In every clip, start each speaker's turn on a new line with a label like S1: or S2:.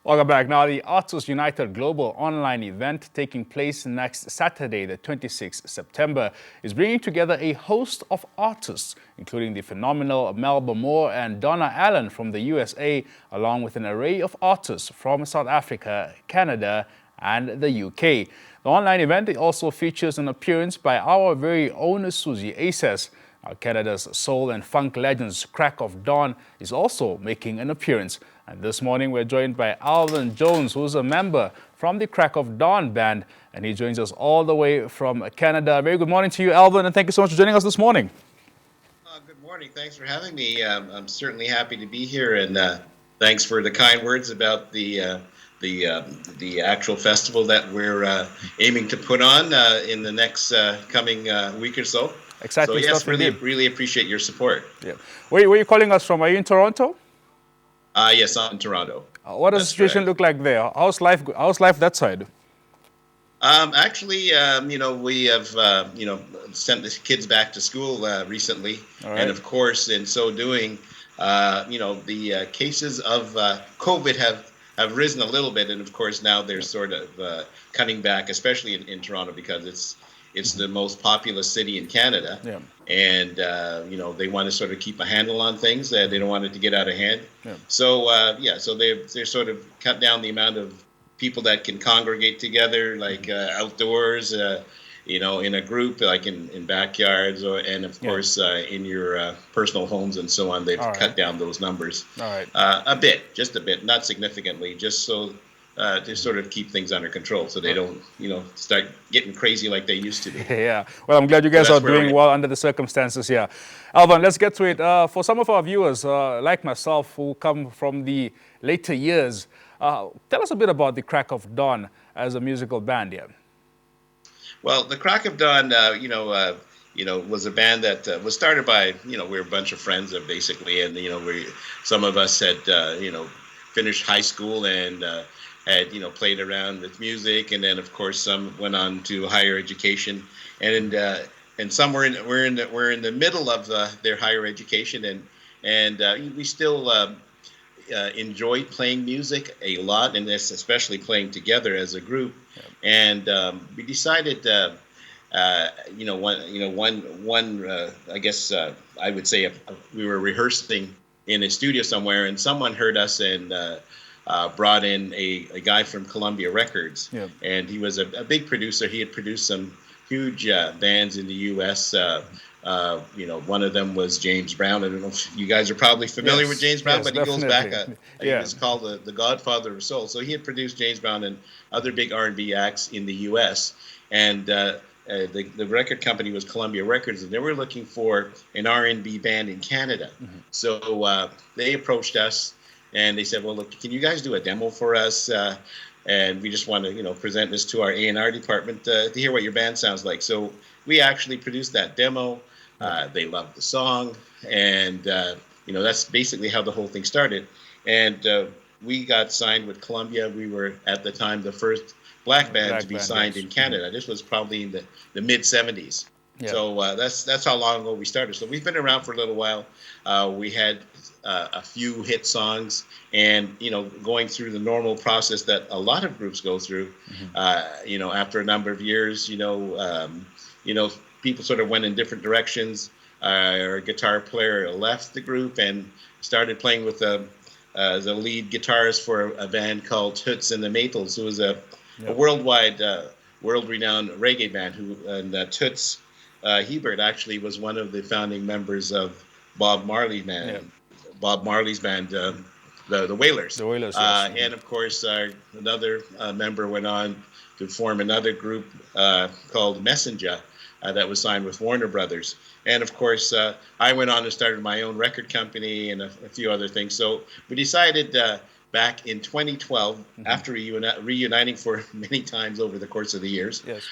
S1: Welcome back. Now, the Artists United Global online event taking place next Saturday, the 26th September, is bringing together a host of artists, including the phenomenal Melba and Donna Allen from the USA, along with an array of artists from South Africa, Canada, and the UK. The online event also features an appearance by our very own Susie Aces. Now, Canada's soul and funk legends Crack of Dawn is also making an appearance. And this morning we're joined by Alvin Jones, who's a member from the Crack of Dawn band, and he joins us all the way from Canada. Very good morning to you, Alvin, and thank you so much for joining us this morning.
S2: Good morning. Thanks for having me. I'm certainly happy to be here, and thanks for the kind words about the actual festival that we're aiming to put on in the next coming week or so.
S1: Exciting
S2: so yes,
S1: stuff indeed.
S2: really appreciate your support.
S1: Yeah. Where are you calling us from? Are you in Toronto?
S2: Yes, I'm in Toronto.
S1: What does the situation look like there? How's life that side?
S2: Actually, we have, sent the kids back to school recently.
S1: Right.
S2: And of course, in so doing, the cases of COVID have risen a little bit. And of course, now they're sort of cutting back, especially in Toronto, because it's the most populous city in Canada.
S1: Yeah.
S2: And, they want to sort of keep a handle on things. They don't want it to get out of hand.
S1: Yeah.
S2: So, so they're sort of cut down the amount of people that can congregate together, like outdoors, in a group, like in backyards, and of course in your personal homes and so on. They've cut down those numbers just a bit, not significantly, just so to sort of keep things under control, so they don't, start getting crazy like they used to be.
S1: Yeah. Well, I'm glad you guys are doing well under the circumstances. Yeah. Alvin, let's get to it. For some of our viewers, like myself, who come from the later years, tell us a bit about the Crack of Dawn as a musical band here.
S2: Well, the Crack of Dawn, was a band that was started by, we were a bunch of friends, basically, and some of us had, finished high school and had played around with music, and then of course some went on to higher education, and some were in the middle of their higher education, and we still enjoyed playing music a lot, and this especially playing together as a group. And we decided, I guess I would say we were rehearsing in a studio somewhere, and someone heard us and brought in a guy from Columbia Records.
S1: Yeah.
S2: And he was a big producer. He had produced some huge bands in the U.S. One of them was James Brown. I don't know if you guys are probably familiar with James Brown, but he goes back. It's called the Godfather of Soul. So he had produced James Brown and other big R&B acts in the U.S. And the record company was Columbia Records, and they were looking for an R&B band in Canada. Mm-hmm. So they approached us, and they said, "Well, look, can you guys do a demo for us? And we just want to, present this to our A&R department to hear what your band sounds like." So we actually produced that demo. They loved the song, and that's basically how the whole thing started. And we got signed with Columbia. We were at the time the first black band to be signed in Canada. This was probably in the mid '70s. Yeah. So that's how long ago we started. So we've been around for a little while. We had a few hit songs, and going through the normal process that a lot of groups go through. Mm-hmm. After a number of years, people sort of went in different directions. Our guitar player left the group and started playing with the lead guitarist for a band called Toots and the Maytals, who was a worldwide, world-renowned reggae band. And Toots Hebert actually was one of the founding members of Bob Marley's band. Yeah. Bob Marley's band, the Wailers.
S1: The Wailers, yes.
S2: And of course, another member went on to form another group called Messenger that was signed with Warner Brothers. And of course, I went on and started my own record company and a few other things. So we decided back in 2012, mm-hmm. after reuniting for many times over the course of the years, yes.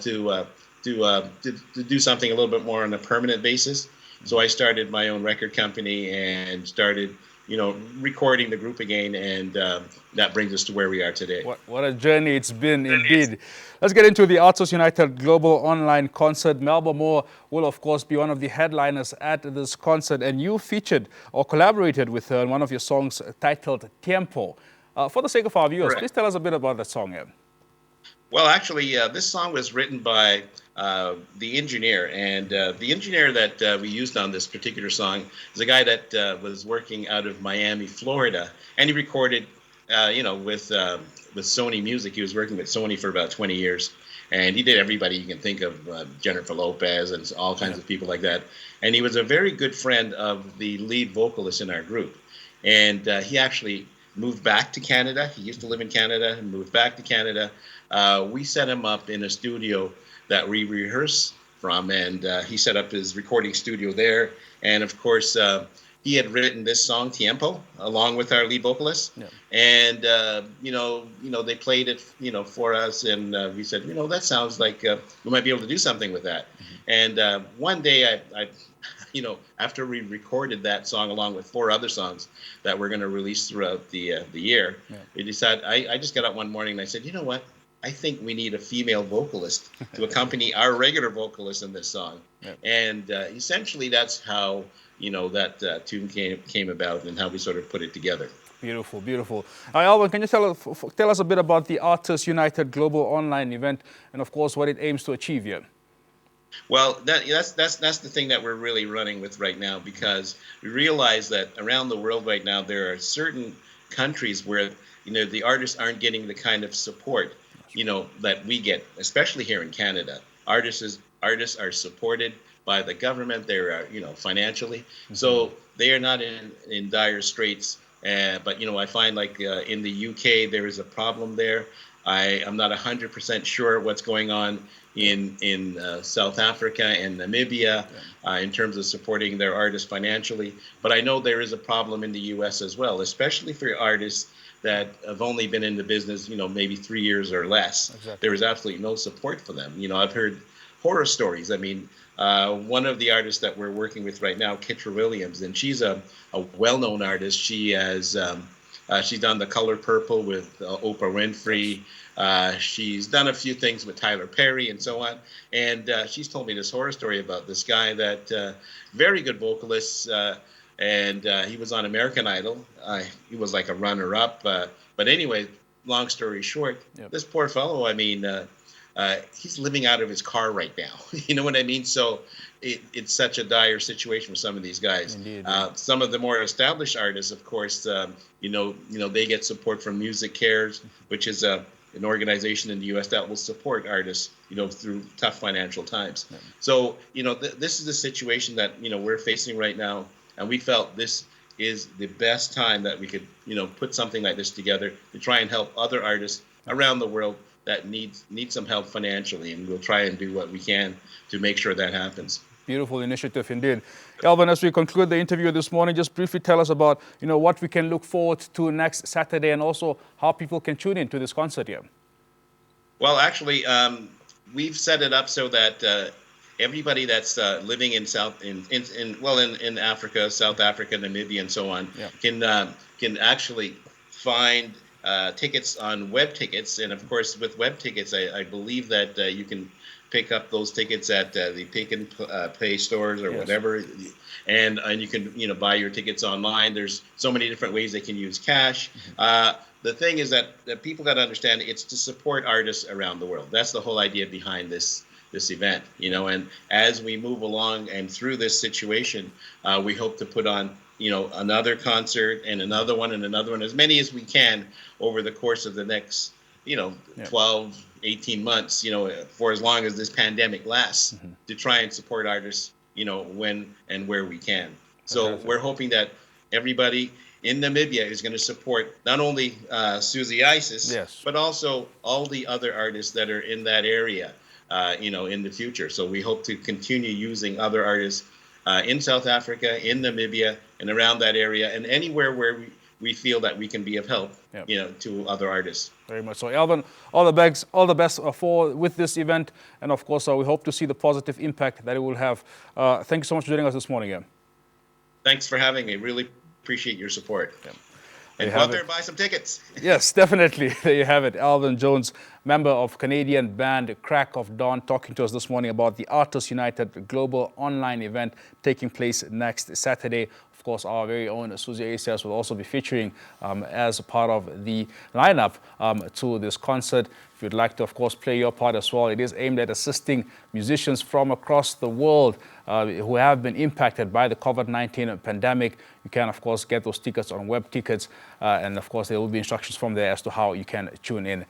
S2: To do something a little bit more on a permanent basis. So I started my own record company and started, recording the group again, and that brings us to where we are today.
S1: What a journey it's been indeed. Let's get into the Artists United Global Online Concert. Melba will, of course, be one of the headliners at this concert, and you featured or collaborated with her on one of your songs titled Tiempo. For the sake of our viewers,
S2: Correct.
S1: please tell us a bit about that song here.
S2: Well, actually, this song was written by the engineer, and the engineer that we used on this particular song is a guy that was working out of Miami, Florida, and he recorded, with Sony Music. He was working with Sony for about 20 years, and he did everybody you can think of, Jennifer Lopez and all kinds of people like that. And he was a very good friend of the lead vocalist in our group, and he actually moved back to Canada. He used to live in Canada and moved back to Canada. We set him up in a studio that we rehearse from, and he set up his recording studio there. And of course, he had written this song Tiempo along with our lead vocalist. Yeah. And they played it for us, and we said, that sounds like we might be able to do something with that. Mm-hmm. And one day I after we recorded that song along with 4 other songs that we're going to release throughout the year, we decided, I just got up one morning and I said, you know what? I think we need a female vocalist to accompany our regular vocalist in this song. Yep. And essentially that's how, that tune came about and how we sort of put it together.
S1: Beautiful, beautiful. Alvin, can you tell us a bit about the Artists United Global Online event and, of course, what it aims to achieve here?
S2: Well, that's the thing that we're really running with right now, because we realize that around the world right now there are certain countries where the artists aren't getting the kind of support that we get, especially here in Canada. Artists are supported by the government. They are financially, mm-hmm. So they are not in dire straits. But I find like in the UK there is a problem there. I'm not 100% sure what's going on in South Africa and Namibia in terms of supporting their artists financially. But I know there is a problem in the US as well, especially for artists that have only been in the business, maybe 3 years or less. Exactly. There is absolutely no support for them. I've heard horror stories. I mean, one of the artists that we're working with right now, Kitra Williams, and she's a well-known artist. She has she's done The Color Purple with Oprah Winfrey. She's done a few things with Tyler Perry and so on. And she's told me this horror story about this guy that very good vocalist, and he was on American Idol. He was like a runner-up. But anyway, long story short, this poor fellow, I mean, he's living out of his car right now. You know what I mean? So it's such a dire situation for some of these guys. Indeed. Some of the more established artists, of course, they get support from Music Cares, which is an organization in the U.S. that will support artists, through tough financial times. Yeah. So, this is the situation that, we're facing right now. And we felt this is the best time that we could, put something like this together to try and help other artists around the world that need some help financially. And we'll try and do what we can to make sure that happens.
S1: Beautiful initiative indeed. Alvin, as we conclude the interview this morning, just briefly tell us about, what we can look forward to next Saturday and also how people can tune in to this concert here.
S2: Well, actually, we've set it up so that everybody that's living in Africa, South Africa, Namibia, and so on, can actually find tickets on web tickets. And of course, with web tickets, I believe that you can pick up those tickets at the Pick and Pay stores or whatever, and you can buy your tickets online. There's so many different ways they can use cash. Mm-hmm. The thing is that people got to understand it's to support artists around the world. That's the whole idea behind this event, and as we move along and through this situation, we hope to put on, another concert and another one, as many as we can over the course of the next, 12, 18 months, for as long as this pandemic lasts, mm-hmm. to try and support artists, when and where we can. So we're hoping that everybody in Namibia is going to support not only Susie Isis, but also all the other artists that are in that area. In the future. So we hope to continue using other artists in South Africa, in Namibia, and around that area, and anywhere where we feel that we can be of help, to other artists.
S1: Very much so. Alvin, all the best with this event, and of course, we hope to see the positive impact that it will have. Thank you so much for joining us this morning.
S2: Thanks for having me. Really appreciate your support. And go out there and buy some tickets.
S1: Yes, definitely. There you have it. Alvin Jones, member of Canadian band Crack of Dawn, talking to us this morning about the Artists United Global Online event taking place next Saturday. Of course, our very own Susie Asias will also be featuring as a part of the lineup to this concert. If you'd like to, of course, play your part as well, it is aimed at assisting musicians from across the world who have been impacted by the COVID-19 pandemic. You can, of course, get those tickets on web tickets. And, of course, there will be instructions from there as to how you can tune in.